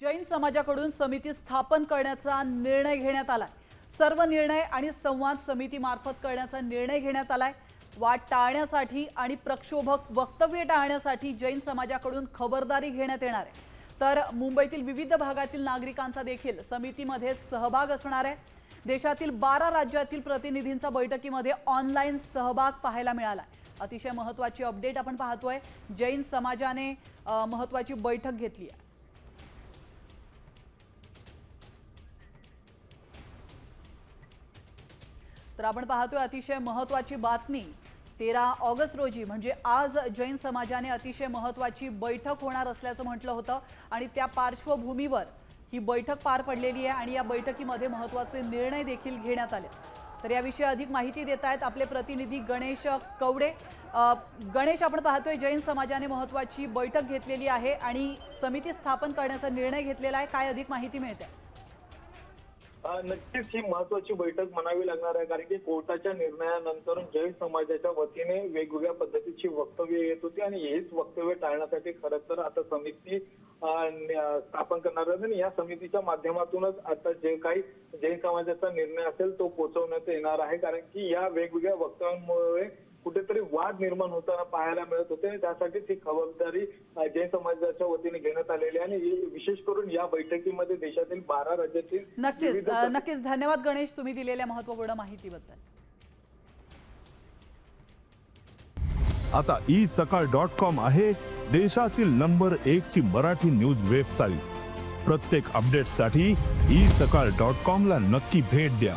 जैन समाजाकडून समिती स्थापन करण्याचा निर्णय घेण्यात आलाय। सर्व निर्णय आणि संवाद समितीमार्फत करण्याचा निर्णय घेण्यात आलाय। वाद टाळण्यासाठी आणि प्रक्षोभक वक्तव्य टाळण्यासाठी जैन समाजाकडून खबरदारी घेण्यात येणार आहे। तर मुंबईतील विविध भागातील नागरिकांचा देखील समितीमध्ये सहभाग असणार आहे। देशातील 12 राज्यातील प्रतिनिधींचा बैठकीमध्ये ऑनलाईन सहभाग पाहायला मिळाला। अतिशय महत्त्वाची अपडेट आपण पाहतोय। जैन समाजाने महत्त्वाची बैठक घेतली आहे। तर आपण पाहतोय अतिशय महत्त्वाची बातमी 13 ऑगस्ट रोजी म्हणजे आज जैन समाजाने अतिशय महत्त्वाची बैठक होणार असल्याचं म्हटलं होतं आणि त्या पार्श्वभूमीवर ही बैठक पार पडलेली आहे आणि या बैठकीमध्ये महत्त्वाचे निर्णय देखील घेण्यात आले। तर याविषयी अधिक माहिती देत आहेत आपले प्रतिनिधी गणेश कवडे। गणेश, आपण पाहतोय जैन समाजाने महत्त्वाची बैठक घेतलेली आहे आणि समिती स्थापन करण्याचा निर्णय घेतलेला आहे। काय अधिक माहिती मिळते? नक्कीच ही महत्वाची बैठक म्हणावी लागणार आहे, कारण की कोर्टाच्या निर्णयानंतर जैन समाजाच्या वतीने वेगवेगळ्या पद्धतीची वक्तव्य येत होती आणि हेच वक्तव्य टाळण्यासाठी खरं तर आता समिती स्थापन करणार आहे आणि या समितीच्या माध्यमातूनच आता जे काही जैन समाजाचा निर्णय असेल तो पोहोचवण्यात येणार आहे। कारण की या वेगवेगळ्या वक्तव्यांमुळे कुठेतरी वाद निर्माण होताना पाहायला मिळत होते। त्यासाठी ती खबरदारी जैन समाजाच्या वतीने घेण्यात आलेली आहे आणि विशेष करून या बैठकीमध्ये देशातील 12 राज्यातील नक्कीच धन्यवाद गणेश, तुम्ही दिलेल्या महत्त्वपूर्ण माहितीबद्दल। आता isakal.com आहे देशातील नंबर 1 ची मराठी न्यूज वेबसाईट। प्रत्येक अपडेटसाठी isakal.com ला नक्की भेट द्या।